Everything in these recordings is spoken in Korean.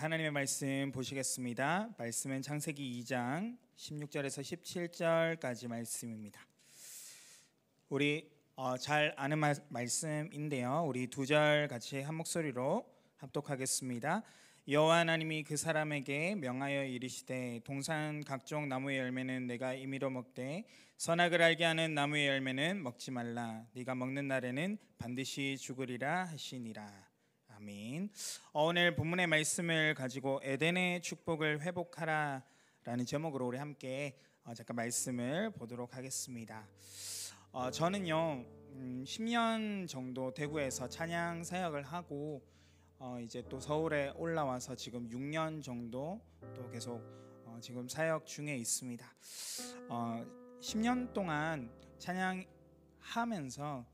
하나님의 말씀 보시겠습니다. 말씀은 창세기 2장 16절에서 17절까지 말씀입니다. 우리 잘 아는 말씀인데요. 우리 두 절 같이 한 목소리로 합독하겠습니다. 여호와 하나님이 그 사람에게 명하여 이르시되 동산 각종 나무의 열매는 내가 임의로 먹되 선악을 알게 하는 나무의 열매는 먹지 말라. 네가 먹는 날에는 반드시 죽으리라 하시니라. 아멘. 오늘 본문의 말씀을 가지고 에덴의 축복을 회복하라 라는 제목으로 우리 함께 잠깐 말씀을 보도록 하겠습니다. 저는요 10년 정도 대구에서 찬양 사역을 하고 이제 또 서울에 올라와서 지금 6년 정도 또 계속 지금 사역 중에 있습니다. 10년 동안 찬양하면서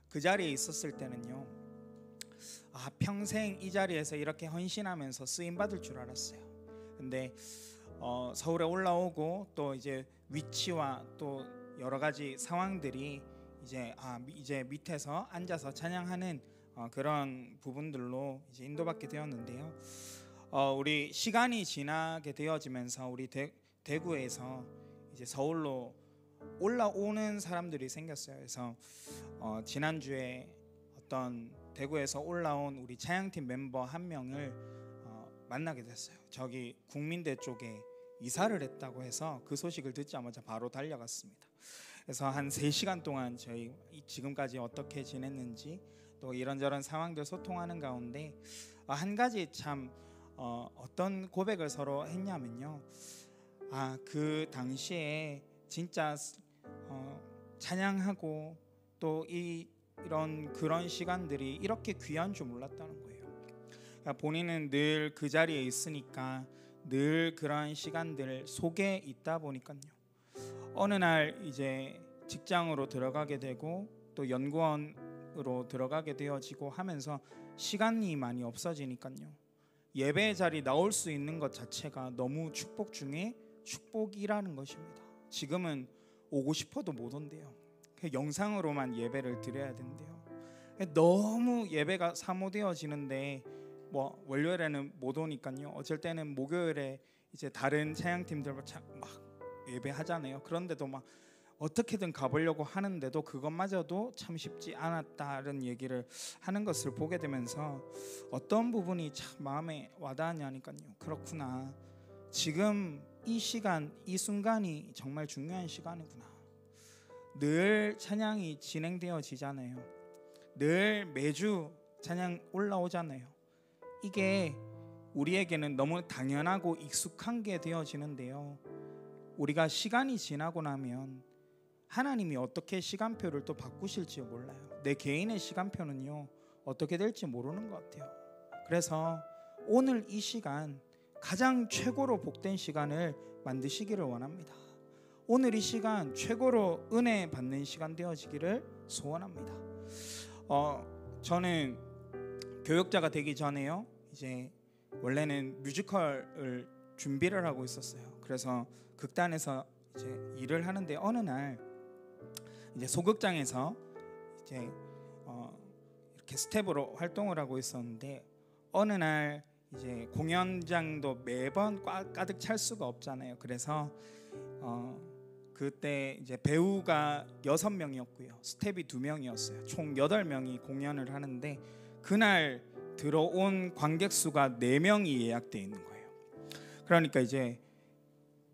그 자리에 있었을 때는요 평생 이 자리에서 이렇게 헌신하면서 쓰임 받을 줄 알았어요. 근데 서울에 올라오고 또 이제 위치와 또 여러 가지 상황들이 이제 밑에서 앉아서 찬양하는 그런 부분들로 이제 인도받게 되었는데요. 우리 시간이 지나게 되어지면서 우리 대구에서 이제 서울로 올라오는 사람들이 생겼어요. 그래서 지난주에 어떤 대구에서 올라온 우리 찬양팀 멤버 한 명을 만나게 됐어요. 저기 국민대 쪽에 이사를 했다고 해서 그 소식을 듣자마자 바로 달려갔습니다. 그래서 한 3시간 동안 저희 지금까지 어떻게 지냈는지 또 이런저런 상황들 소통하는 가운데 한 가지 참 어떤 고백을 서로 했냐면요. 그 당시에 진짜 찬양하고 또 이런 그런 시간들이 이렇게 귀한 줄 몰랐다는 거예요. 그러니까 본인은 늘 그 자리에 있으니까 늘 그런 시간들 속에 있다 보니까요. 어느 날 이제 직장으로 들어가게 되고 또 연구원으로 들어가게 되어지고 하면서 시간이 많이 없어지니까요. 예배 자리 나올 수 있는 것 자체가 너무 축복 중에 축복이라는 것입니다. 지금은 오고 싶어도 못 온대요. 영상으로만 예배를 드려야 된대요. 너무 예배가 사모되어지는데 월요일에는 못 오니까요. 어쩔 때는 목요일에 이제 다른 찬양팀들과 막 예배하잖아요. 그런데도 막 어떻게든 가보려고 하는데도 그것마저도 참 쉽지 않았다는 얘기를 하는 것을 보게 되면서 어떤 부분이 참 마음에 와닿았냐니까요. 그렇구나. 지금 이 시간, 이 순간이 정말 중요한 시간이구나. 늘 찬양이 진행되어지잖아요. 늘 매주 찬양 올라오잖아요. 이게 우리에게는 너무 당연하고 익숙한 게 되어지는데요. 우리가 시간이 지나고 나면 하나님이 어떻게 시간표를 또 바꾸실지 몰라요. 내 개인의 시간표는요 어떻게 될지 모르는 것 같아요. 그래서 오늘 이 시간 가장 최고로 복된 시간을 만드시기를 원합니다. 오늘 이 시간 최고로 은혜 받는 시간 되어지기를 소원합니다. 저는 교육자가 되기 전에요. 이제 원래는 뮤지컬을 준비를 하고 있었어요. 그래서 극단에서 이제 일을 하는데 어느 날 이제 소극장에서 이제 이렇게 스텝으로 활동을 하고 있었는데 어느 날 이제 공연장도 매번 가득 찰 수가 없잖아요. 그래서 그때 이제 배우가 6명이었고요. 스텝이 2명이었어요. 총 8명이 공연을 하는데 그날 들어온 관객 수가 4명이 예약되어 있는 거예요. 그러니까 이제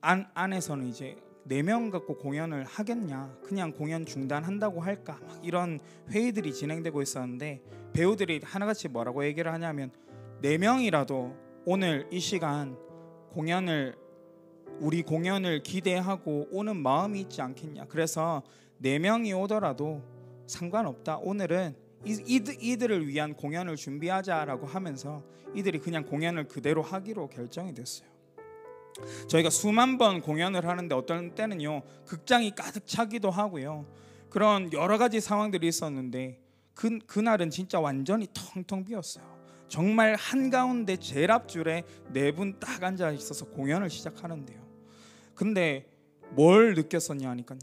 안에서는 이제 4명 갖고 공연을 하겠냐, 그냥 공연 중단한다고 할까, 막 이런 회의들이 진행되고 있었는데 배우들이 하나같이 뭐라고 얘기를 하냐면 4명이라도 오늘 이 시간 우리 공연을 기대하고 오는 마음이 있지 않겠냐. 그래서 4명이 오더라도 상관없다. 오늘은 이들을 위한 공연을 준비하자라고 하면서 이들이 그냥 공연을 그대로 하기로 결정이 됐어요. 저희가 수만 번 공연을 하는데 어떤 때는요 극장이 가득 차기도 하고요. 그런 여러 가지 상황들이 있었는데 그날은 진짜 완전히 텅텅 비었어요. 정말 한가운데 제일 앞줄에 4분 딱 앉아 있어서 공연을 시작하는데요. 근데 뭘 느꼈었냐 하니까요.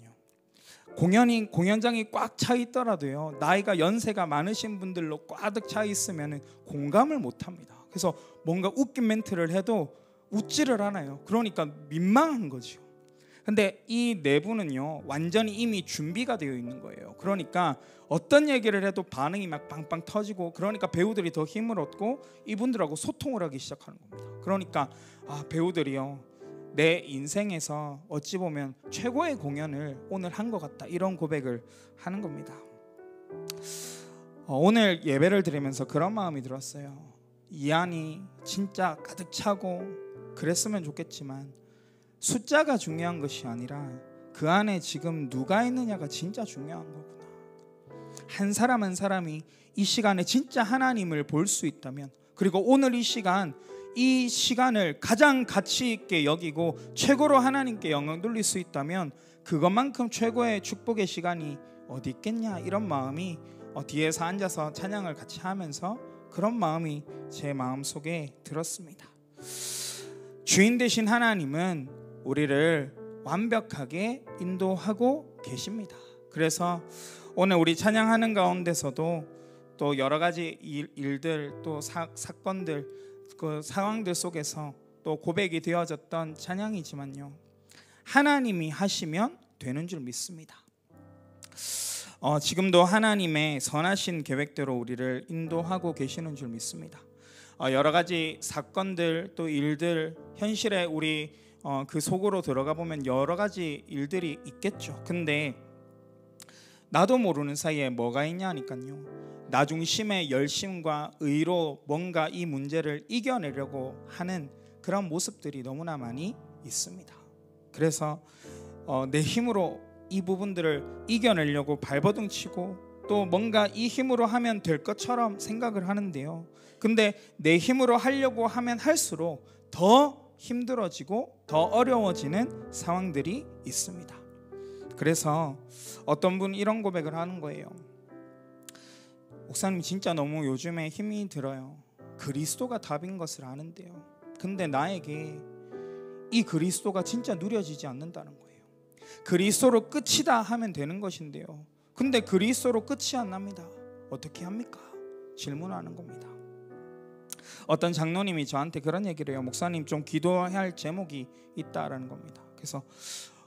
공연장이 꽉 차 있더라도요. 나이가 연세가 많으신 분들로 꽉 차 있으면 공감을 못 합니다. 그래서 뭔가 웃긴 멘트를 해도 웃지를 않아요. 그러니까 민망한 거죠. 근데 이 내부는요 완전히 이미 준비가 되어 있는 거예요. 그러니까 어떤 얘기를 해도 반응이 막 빵빵 터지고, 그러니까 배우들이 더 힘을 얻고 이분들하고 소통을 하기 시작하는 겁니다. 그러니까 배우들이요 내 인생에서 어찌 보면 최고의 공연을 오늘 한 것 같다, 이런 고백을 하는 겁니다. 오늘 예배를 드리면서 그런 마음이 들었어요. 이 안이 진짜 가득 차고 그랬으면 좋겠지만 숫자가 중요한 것이 아니라 그 안에 지금 누가 있느냐가 진짜 중요한 거구나. 한 사람 한 사람이 이 시간에 진짜 하나님을 볼 수 있다면, 그리고 오늘 이 시간을 가장 가치 있게 여기고 최고로 하나님께 영광 돌릴 수 있다면 그것만큼 최고의 축복의 시간이 어디 있겠냐, 이런 마음이 뒤에서 앉아서 찬양을 같이 하면서 그런 마음이 제 마음속에 들었습니다. 주인 되신 하나님은 우리를 완벽하게 인도하고 계십니다. 그래서 오늘 우리 찬양하는 가운데서도 또 여러 가지 일들, 또 사건들, 그 상황들 속에서 또 고백이 되어졌던 찬양이지만요, 하나님이 하시면 되는 줄 믿습니다. 지금도 하나님의 선하신 계획대로 우리를 인도하고 계시는 줄 믿습니다. 여러 가지 사건들, 또 일들, 현실에 우리 그 속으로 들어가 보면 여러 가지 일들이 있겠죠. 근데 나도 모르는 사이에 뭐가 있냐니까요, 나 중심의 열심과 의로 뭔가 이 문제를 이겨내려고 하는 그런 모습들이 너무나 많이 있습니다. 그래서 내 힘으로 이 부분들을 이겨내려고 발버둥 치고 또 뭔가 이 힘으로 하면 될 것처럼 생각을 하는데요, 근데 내 힘으로 하려고 하면 할수록 더 힘들어지고 더 어려워지는 상황들이 있습니다. 그래서 어떤 분 이런 고백을 하는 거예요. 목사님 진짜 너무 요즘에 힘이 들어요. 그리스도가 답인 것을 아는데요, 근데 나에게 이 그리스도가 진짜 누려지지 않는다는 거예요. 그리스도로 끝이다 하면 되는 것인데요, 근데 그리스도로 끝이 안 납니다. 어떻게 합니까? 질문하는 겁니다. 어떤 장로님이 저한테 그런 얘기를 해요. 목사님 좀 기도해야 할 제목이 있다라는 겁니다. 그래서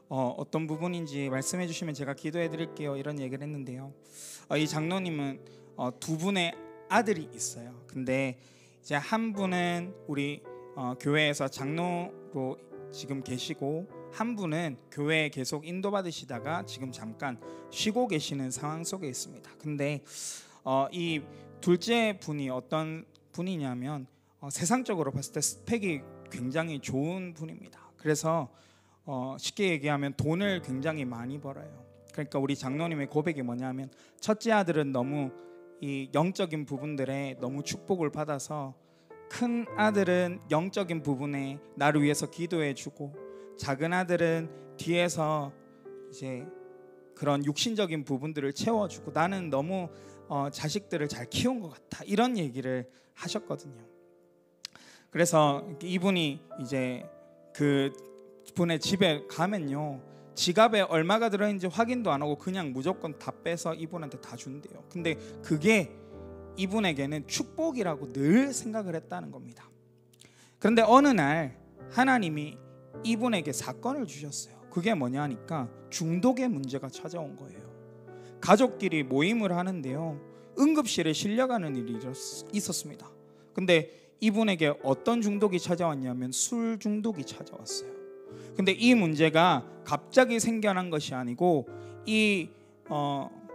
어떤 부분인지 말씀해 주시면 제가 기도해 드릴게요, 이런 얘기를 했는데요, 이 장로님은 두 분의 아들이 있어요. 근데 이제 한 분은 우리 교회에서 장로로 지금 계시고, 한 분은 교회에 계속 인도받으시다가 지금 잠깐 쉬고 계시는 상황 속에 있습니다. 근데 이 둘째 분이 어떤 분이냐면 세상적으로 봤을 때 스펙이 굉장히 좋은 분입니다. 그래서 쉽게 얘기하면 돈을 굉장히 많이 벌어요. 그러니까 우리 장로님의 고백이 뭐냐면, 첫째 아들은 너무 이 영적인 부분들에 너무 축복을 받아서 큰 아들은 영적인 부분에 나를 위해서 기도해주고, 작은 아들은 뒤에서 이제 그런 육신적인 부분들을 채워주고, 나는 너무 자식들을 잘 키운 것 같아, 이런 얘기를 하셨거든요. 그래서 이분이 이제 그 분의 집에 가면요, 지갑에 얼마가 들어있는지 확인도 안 하고 그냥 무조건 다 빼서 이분한테 다 준대요. 근데 그게 이분에게는 축복이라고 늘 생각을 했다는 겁니다. 그런데 어느 날 하나님이 이분에게 사건을 주셨어요. 그게 뭐냐니까 중독의 문제가 찾아온 거예요. 가족끼리 모임을 하는데요, 응급실에 실려가는 일이 있었습니다. 근데 이분에게 어떤 중독이 찾아왔냐면 술 중독이 찾아왔어요. 근데 이 문제가 갑자기 생겨난 것이 아니고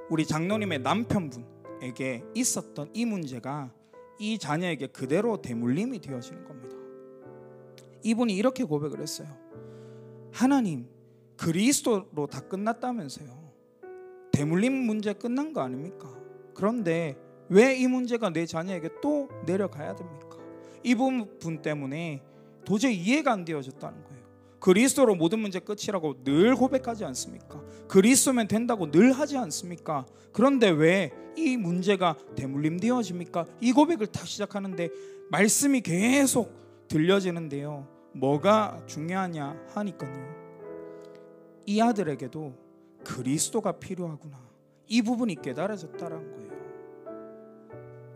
우리 장로님의 남편분에게 있었던 이 문제가 이 자녀에게 그대로 대물림이 되어지는 겁니다. 이분이 이렇게 고백을 했어요. 하나님, 그리스도로 다 끝났다면서요. 대물림 문제 끝난 거 아닙니까? 그런데 왜 이 문제가 내 자녀에게 또 내려가야 됩니까? 이 부분 때문에 도저히 이해가 안 되어졌다는 거예요. 그리스도로 모든 문제 끝이라고 늘 고백하지 않습니까? 그리스도면 된다고 늘 하지 않습니까? 그런데 왜 이 문제가 대물림 되어집니까? 이 고백을 다 시작하는데 말씀이 계속 들려지는데요, 뭐가 중요하냐 하니까요, 이 아들에게도 그리스도가 필요하구나, 이 부분이 깨달아졌다는 거예요.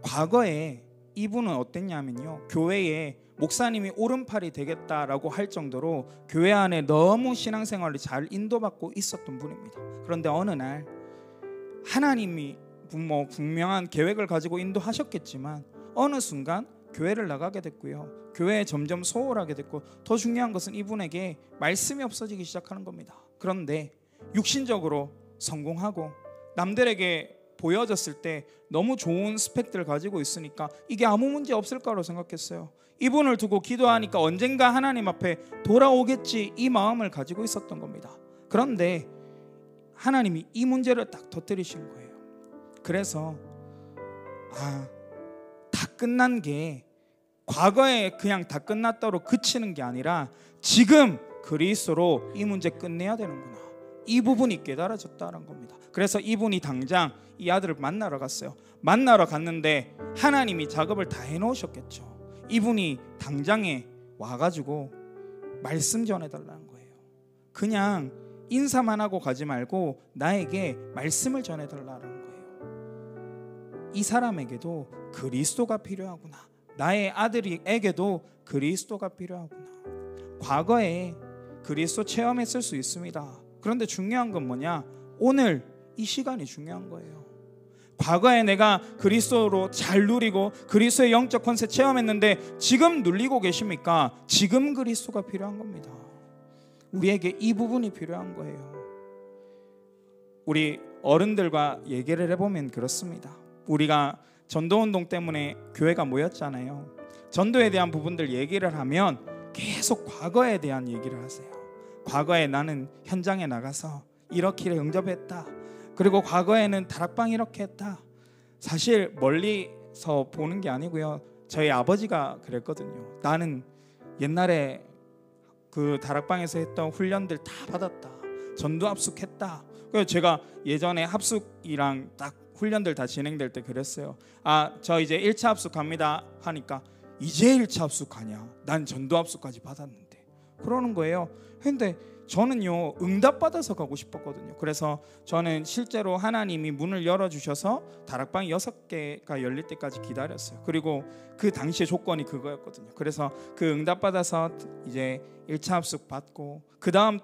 과거에 이분은 어땠냐면요, 교회에 목사님이 오른팔이 되겠다라고 할 정도로 교회 안에 너무 신앙생활을 잘 인도받고 있었던 분입니다. 그런데 어느 날 하나님이 분명한 계획을 가지고 인도하셨겠지만 어느 순간 교회를 나가게 됐고요, 교회에 점점 소홀하게 됐고, 더 중요한 것은 이분에게 말씀이 없어지기 시작하는 겁니다. 그런데 육신적으로 성공하고 남들에게 보여졌을 때 너무 좋은 스펙들을 가지고 있으니까 이게 아무 문제 없을 거라고 생각했어요. 이분을 두고 기도하니까 언젠가 하나님 앞에 돌아오겠지, 이 마음을 가지고 있었던 겁니다. 그런데 하나님이 이 문제를 딱 터뜨리신 거예요. 그래서 다 끝난 게 과거에 그냥 다 끝났다로 그치는 게 아니라 지금 그리스도로 이 문제 끝내야 되는구나, 이 부분이 깨달아졌다는 겁니다. 그래서 이분이 당장 이 아들을 만나러 갔어요. 만나러 갔는데 하나님이 작업을 다 해놓으셨겠죠. 이분이 당장에 와가지고 말씀 전해달라는 거예요. 그냥 인사만 하고 가지 말고 나에게 말씀을 전해달라는 거예요. 이 사람에게도 그리스도가 필요하구나, 나의 아들에게도 그리스도가 필요하구나. 과거에 그리스도 체험했을 수 있습니다. 그런데 중요한 건 뭐냐, 오늘 이 시간이 중요한 거예요. 과거에 내가 그리스도로 잘 누리고 그리스도의 영적 권세 체험했는데 지금 눌리고 계십니까? 지금 그리스도가 필요한 겁니다. 우리에게 이 부분이 필요한 거예요. 우리 어른들과 얘기를 해보면 그렇습니다. 우리가 전도운동 때문에 교회가 모였잖아요. 전도에 대한 부분들 얘기를 하면 계속 과거에 대한 얘기를 하세요. 과거에 나는 현장에 나가서 이렇게 응접했다, 그리고 과거에는 다락방 이렇게 했다. 사실 멀리서 보는 게 아니고요, 저희 아버지가 그랬거든요. 나는 옛날에 그 다락방에서 했던 훈련들 다 받았다, 전도 합숙했다. 그래서 제가 예전에 합숙이랑 딱 훈련들 다 진행될 때 그랬어요. 저 이제 1차 합숙 갑니다 하니까 이제 1차 합숙하냐, 난 전도 합숙까지 받았는데, 그러는 거예요. 근데 저는요, 응답받아서 가고 싶었거든요. 그래서 저는 실제로 하나님이 문을 열어주셔서 다락방이 6개가 열릴 때까지 기다렸어요. 그리고 그 당시의 조건이 그거였거든요. 그래서 그 응답받아서 이제 1차 합숙 받고, 그 다음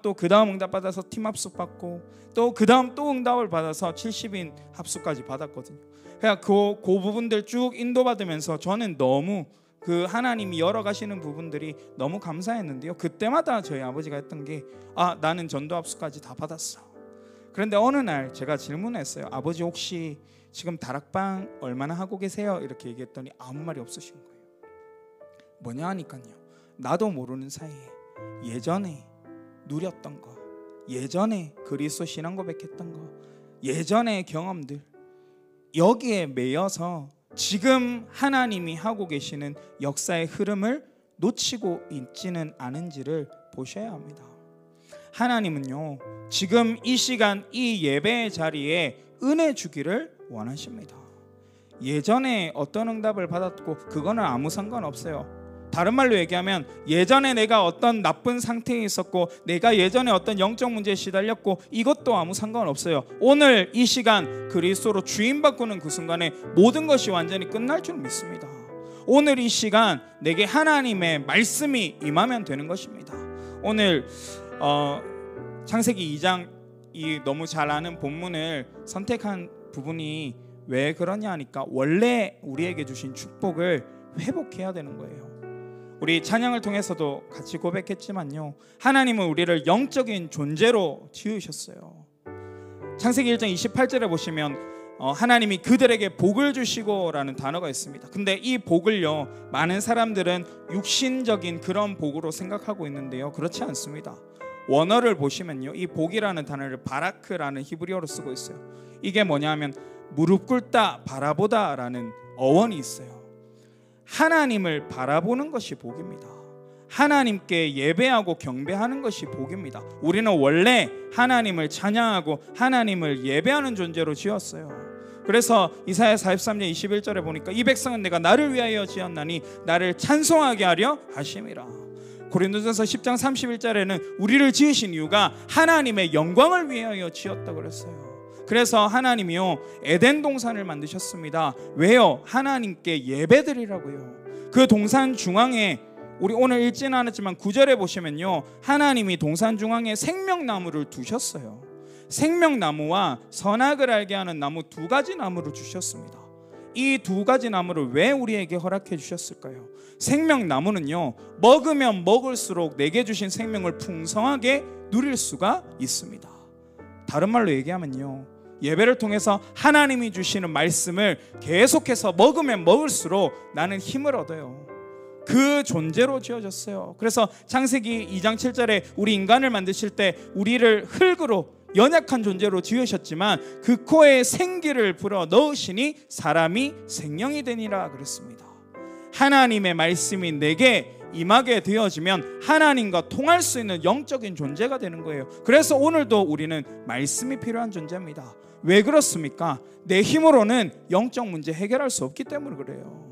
응답받아서 팀 합숙 받고, 또 그 다음 또 응답을 받아서 70인 합숙까지 받았거든요. 그러니까 그 부분들 쭉 인도받으면서 저는 너무 그 하나님이 열어가시는 부분들이 너무 감사했는데요, 그때마다 저희 아버지가 했던 게 나는 전도 합숙까지 다 받았어. 그런데 어느 날 제가 질문했어요. 아버지 혹시 지금 다락방 얼마나 하고 계세요? 이렇게 얘기했더니 아무 말이 없으신 거예요. 뭐냐 하니까요, 나도 모르는 사이에 예전에 누렸던 거, 예전에 그리스도 신앙 고백했던 거, 예전의 경험들, 여기에 매여서 지금 하나님이 하고 계시는 역사의 흐름을 놓치고 있지는 않은지를 보셔야 합니다. 하나님은요, 지금 이 시간 이 예배의 자리에 은혜 주기를 원하십니다. 예전에 어떤 응답을 받았고 그거는 아무 상관없어요. 다른 말로 얘기하면 예전에 내가 어떤 나쁜 상태에 있었고 내가 예전에 어떤 영적 문제에 시달렸고 이것도 아무 상관없어요. 오늘 이 시간 그리스도로 주인 바꾸는 그 순간에 모든 것이 완전히 끝날 줄 믿습니다. 오늘 이 시간 내게 하나님의 말씀이 임하면 되는 것입니다. 오늘 창세기 2장 이 너무 잘 아는 본문을 선택한 부분이 왜 그러냐 하니까 원래 우리에게 주신 축복을 회복해야 되는 거예요. 우리 찬양을 통해서도 같이 고백했지만요, 하나님은 우리를 영적인 존재로 지으셨어요. 창세기 1장 28절에 보시면 하나님이 그들에게 복을 주시고 라는 단어가 있습니다. 근데 이 복을요, 많은 사람들은 육신적인 그런 복으로 생각하고 있는데요, 그렇지 않습니다. 원어를 보시면요, 이 복이라는 단어를 바라크라는 히브리어로 쓰고 있어요. 이게 뭐냐면 무릎 꿇다, 바라보다 라는 어원이 있어요. 하나님을 바라보는 것이 복입니다. 하나님께 예배하고 경배하는 것이 복입니다. 우리는 원래 하나님을 찬양하고 하나님을 예배하는 존재로 지었어요. 그래서 이사야 43년 21절에 보니까 이 백성은 내가 나를 위하여 지었나니 나를 찬송하게 하려 하심이라. 고린도전서 10장 31절에는 우리를 지으신 이유가 하나님의 영광을 위하여 지었다고 그랬어요. 그래서 하나님이요 에덴 동산을 만드셨습니다. 왜요? 하나님께 예배드리라고요. 그 동산 중앙에 우리 오늘 읽지는 않았지만 9절에 보시면요, 하나님이 동산 중앙에 생명나무를 두셨어요. 생명나무와 선악을 알게 하는 나무 두 가지 나무를 주셨습니다. 이 두 가지 나무를 왜 우리에게 허락해 주셨을까요? 생명나무는요, 먹으면 먹을수록 내게 주신 생명을 풍성하게 누릴 수가 있습니다. 다른 말로 얘기하면요, 예배를 통해서 하나님이 주시는 말씀을 계속해서 먹으면 먹을수록 나는 힘을 얻어요. 그 존재로 지어졌어요. 그래서 창세기 2장 7절에 우리 인간을 만드실 때 우리를 흙으로 연약한 존재로 지으셨지만 그 코에 생기를 불어 넣으시니 사람이 생명이 되니라 그랬습니다. 하나님의 말씀이 내게 임하게 되어지면 하나님과 통할 수 있는 영적인 존재가 되는 거예요. 그래서 오늘도 우리는 말씀이 필요한 존재입니다. 왜 그렇습니까? 내 힘으로는 영적 문제 해결할 수 없기 때문에 그래요.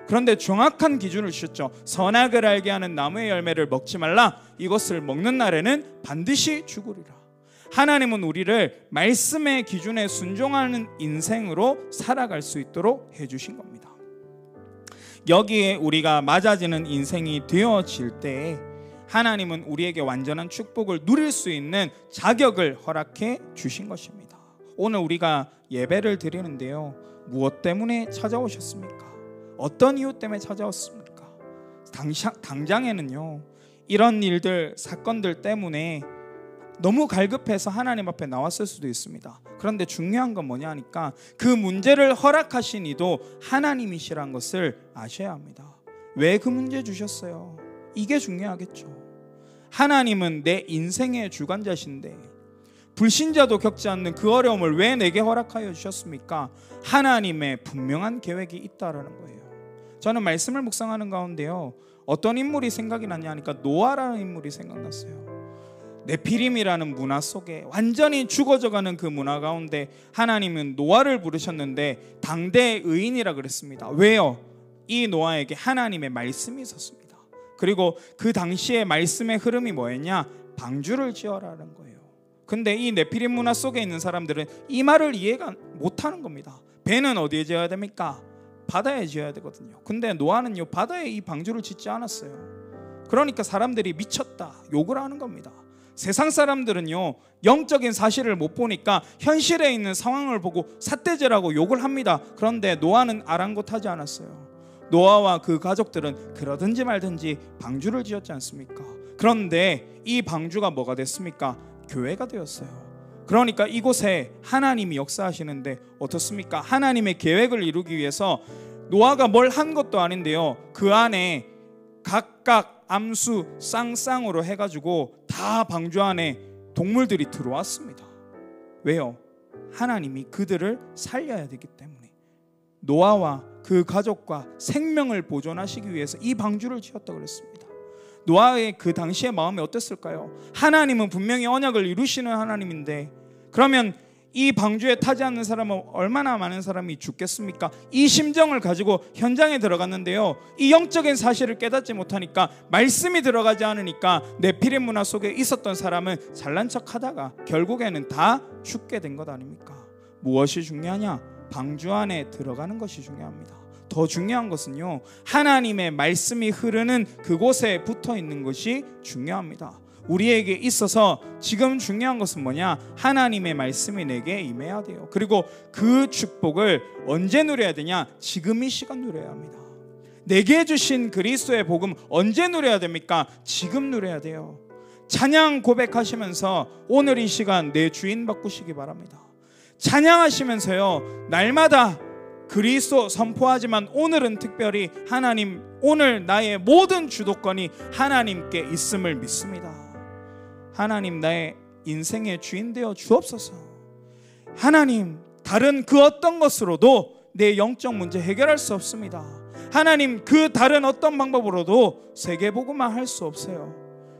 그런데 정확한 기준을 주셨죠. 선악을 알게 하는 나무의 열매를 먹지 말라. 이것을 먹는 날에는 반드시 죽으리라. 하나님은 우리를 말씀의 기준에 순종하는 인생으로 살아갈 수 있도록 해주신 겁니다. 여기에 우리가 맞아지는 인생이 되어질 때 하나님은 우리에게 완전한 축복을 누릴 수 있는 자격을 허락해 주신 것입니다. 오늘 우리가 예배를 드리는데요, 무엇 때문에 찾아오셨습니까? 어떤 이유 때문에 찾아왔습니까? 당장에는요, 이런 일들, 사건들 때문에 너무 갈급해서 하나님 앞에 나왔을 수도 있습니다. 그런데 중요한 건 뭐냐 하니까 그 문제를 허락하신 이도 하나님이시란 것을 아셔야 합니다. 왜 그 문제 주셨어요? 이게 중요하겠죠. 하나님은 내 인생의 주관자신데 불신자도 겪지 않는 그 어려움을 왜 내게 허락하여 주셨습니까? 하나님의 분명한 계획이 있다라는 거예요. 저는 말씀을 묵상하는 가운데요, 어떤 인물이 생각이 나냐 하니까 노아라는 인물이 생각났어요. 네피림이라는 문화 속에 완전히 죽어져가는 그 문화 가운데 하나님은 노아를 부르셨는데 당대의 의인이라 그랬습니다. 왜요? 이 노아에게 하나님의 말씀이 있었습니다. 그리고 그 당시의 말씀의 흐름이 뭐였냐? 방주를 지어라는 거예요. 근데 이 네피림 문화 속에 있는 사람들은 이 말을 이해가 못하는 겁니다. 배는 어디에 지어야 됩니까? 바다에 지어야 되거든요. 근데 노아는요, 바다에 이 방주를 짓지 않았어요. 그러니까 사람들이 미쳤다 욕을 하는 겁니다. 세상 사람들은요, 영적인 사실을 못 보니까 현실에 있는 상황을 보고 삿대질하고 욕을 합니다. 그런데 노아는 아랑곳하지 않았어요. 노아와 그 가족들은 그러든지 말든지 방주를 지었지 않습니까? 그런데 이 방주가 뭐가 됐습니까? 교회가 되었어요. 그러니까 이곳에 하나님이 역사하시는데 어떻습니까? 하나님의 계획을 이루기 위해서 노아가 뭘 한 것도 아닌데요, 그 안에 각각 암수 쌍쌍으로 해가지고 다 방주 안에 동물들이 들어왔습니다. 왜요? 하나님이 그들을 살려야 되기 때문에. 노아와 그 가족과 생명을 보존하시기 위해서 이 방주를 지었다고 그랬습니다. 노아의 그 당시의 마음이 어땠을까요? 하나님은 분명히 언약을 이루시는 하나님인데 그러면 이 방주에 타지 않는 사람은 얼마나 많은 사람이 죽겠습니까? 이 심정을 가지고 현장에 들어갔는데요, 이 영적인 사실을 깨닫지 못하니까, 말씀이 들어가지 않으니까 네피림 문화 속에 있었던 사람은 잘난 척 하다가 결국에는 다 죽게 된 것 아닙니까? 무엇이 중요하냐? 방주 안에 들어가는 것이 중요합니다. 더 중요한 것은요, 하나님의 말씀이 흐르는 그곳에 붙어 있는 것이 중요합니다. 우리에게 있어서 지금 중요한 것은 뭐냐? 하나님의 말씀이 내게 임해야 돼요. 그리고 그 축복을 언제 누려야 되냐? 지금 이 시간 누려야 합니다. 내게 주신 그리스도의 복음 언제 누려야 됩니까? 지금 누려야 돼요. 찬양 고백하시면서 오늘 이 시간 내 주인 바꾸시기 바랍니다. 찬양하시면서요, 날마다 그리스도 선포하지만 오늘은 특별히 하나님, 오늘 나의 모든 주도권이 하나님께 있음을 믿습니다. 하나님, 나의 인생의 주인 되어 주옵소서. 하나님, 다른 그 어떤 것으로도 내 영적 문제 해결할 수 없습니다. 하나님, 그 다른 어떤 방법으로도 세계복음화 할 수 없어요.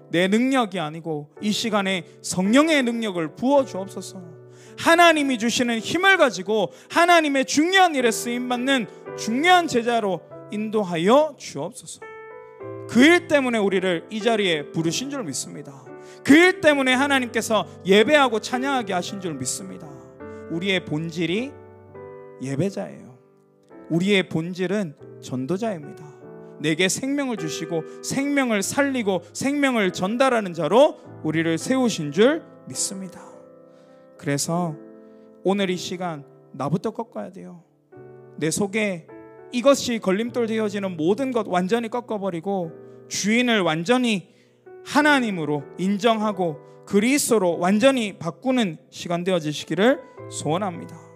내 능력이 아니고 이 시간에 성령의 능력을 부어 주옵소서. 하나님이 주시는 힘을 가지고 하나님의 중요한 일에 쓰임받는 중요한 제자로 인도하여 주옵소서. 그 일 때문에 우리를 이 자리에 부르신 줄 믿습니다. 그 일 때문에 하나님께서 예배하고 찬양하게 하신 줄 믿습니다. 우리의 본질이 예배자예요. 우리의 본질은 전도자입니다. 내게 생명을 주시고 생명을 살리고 생명을 전달하는 자로 우리를 세우신 줄 믿습니다. 그래서 오늘 이 시간 나부터 꺾어야 돼요. 내 속에 이것이 걸림돌 되어지는 모든 것 완전히 꺾어버리고 주인을 완전히 하나님으로 인정하고 그리스도로 완전히 바꾸는 시간 되어지시기를 소원합니다.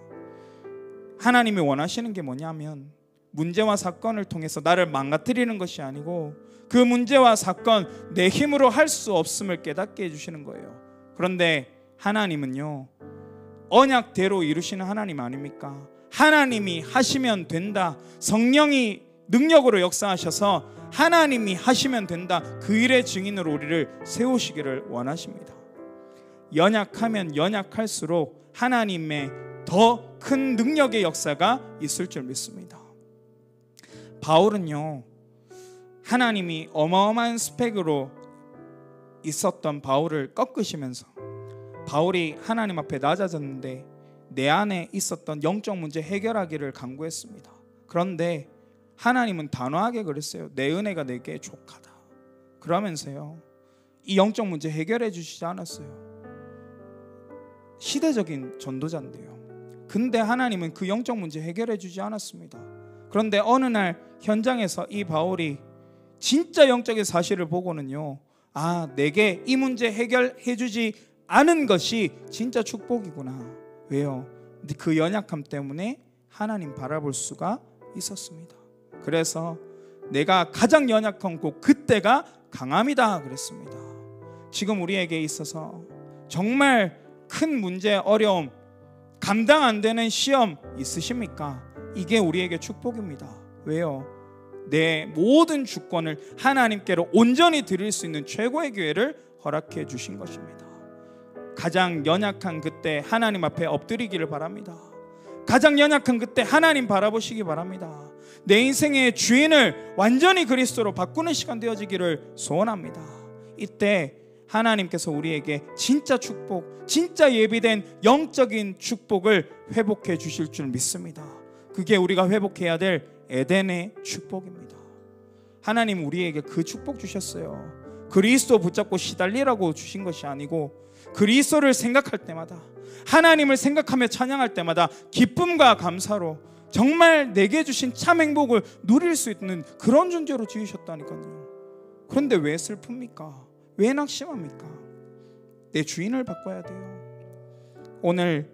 하나님이 원하시는 게 뭐냐면 문제와 사건을 통해서 나를 망가뜨리는 것이 아니고 그 문제와 사건 내 힘으로 할 수 없음을 깨닫게 해주시는 거예요. 그런데 하나님은요, 언약대로 이루시는 하나님 아닙니까? 하나님이 하시면 된다. 성령이 능력으로 역사하셔서 하나님이 하시면 된다. 그 일의 증인으로 우리를 세우시기를 원하십니다. 연약하면 연약할수록 하나님의 더 큰 능력의 역사가 있을 줄 믿습니다. 바울은요, 하나님이 어마어마한 스펙으로 있었던 바울을 꺾으시면서 바울이 하나님 앞에 낮아졌는데 내 안에 있었던 영적 문제 해결하기를 간구했습니다. 그런데 하나님은 단호하게 그랬어요. 내 은혜가 내게 족하다. 그러면서요, 이 영적 문제 해결해 주시지 않았어요. 시대적인 전도자인데요. 근데 하나님은 그 영적 문제 해결해 주지 않았습니다. 그런데 어느 날 현장에서 이 바울이 진짜 영적인 사실을 보고는요, 아, 내게 이 문제 해결해 주지 않은 것이 진짜 축복이구나. 왜요? 그 연약함 때문에 하나님 바라볼 수가 있었습니다. 그래서 내가 가장 연약한 곳 그때가 강함이다 그랬습니다. 지금 우리에게 있어서 정말 큰 문제, 어려움, 감당 안 되는 시험 있으십니까? 이게 우리에게 축복입니다. 왜요? 내 모든 주권을 하나님께로 온전히 드릴 수 있는 최고의 기회를 허락해 주신 것입니다. 가장 연약한 그때 하나님 앞에 엎드리기를 바랍니다. 가장 연약한 그때 하나님 바라보시기 바랍니다. 내 인생의 주인을 완전히 그리스도로 바꾸는 시간 되어지기를 소원합니다. 이때 하나님께서 우리에게 진짜 축복, 진짜 예비된 영적인 축복을 회복해 주실 줄 믿습니다. 그게 우리가 회복해야 될 에덴의 축복입니다. 하나님 우리에게 그 축복 주셨어요. 그리스도 붙잡고 시달리라고 주신 것이 아니고 그리스도를 생각할 때마다, 하나님을 생각하며 찬양할 때마다 기쁨과 감사로 정말 내게 주신 참 행복을 누릴 수 있는 그런 존재로 지으셨다니까요. 그런데 왜 슬픕니까? 왜 낙심합니까? 내 주인을 바꿔야 돼요. 오늘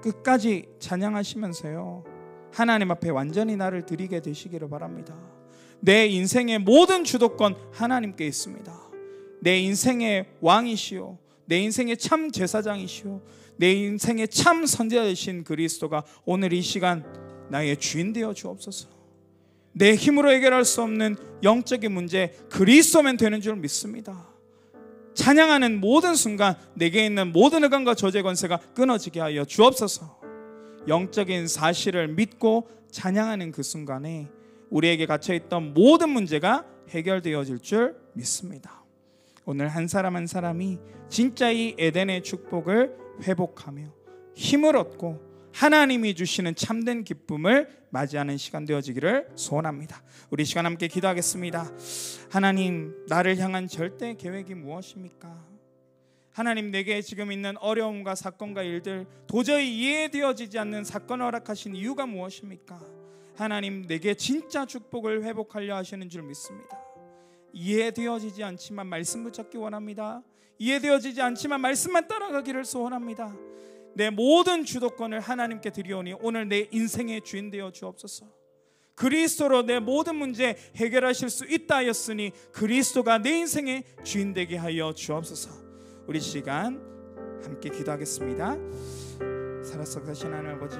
끝까지 찬양하시면서요, 하나님 앞에 완전히 나를 드리게 되시기를 바랍니다. 내 인생의 모든 주도권 하나님께 있습니다. 내 인생의 왕이시오, 내 인생의 참 제사장이시오, 내 인생의 참 선지자이신 그리스도가 오늘 이 시간 나의 주인 되어 주옵소서. 내 힘으로 해결할 수 없는 영적인 문제 그리스도면 되는 줄 믿습니다. 찬양하는 모든 순간 내게 있는 모든 의관과 저주의 권세가 끊어지게 하여 주옵소서. 영적인 사실을 믿고 찬양하는 그 순간에 우리에게 갇혀있던 모든 문제가 해결되어질 줄 믿습니다. 오늘 한 사람 한 사람이 진짜 이 에덴의 축복을 회복하며 힘을 얻고 하나님이 주시는 참된 기쁨을 맞이하는 시간 되어지기를 소원합니다. 우리 시간 함께 기도하겠습니다. 하나님, 나를 향한 절대 계획이 무엇입니까? 하나님, 내게 지금 있는 어려움과 사건과 일들, 도저히 이해되어지지 않는 사건을 허락하신 이유가 무엇입니까? 하나님, 내게 진짜 축복을 회복하려 하시는 줄 믿습니다. 이해되어지지 않지만 말씀 붙잡기 원합니다. 이해되어지지 않지만 말씀만 따라가기를 소원합니다. 내 모든 주도권을 하나님께 드리오니 오늘 내 인생의 주인 되어 주옵소서. 그리스도로 내 모든 문제 해결하실 수 있다 하였으니 그리스도가 내 인생의 주인 되게 하여 주옵소서. 우리 시간 함께 기도하겠습니다. 살아서 가신 하나님 아버지,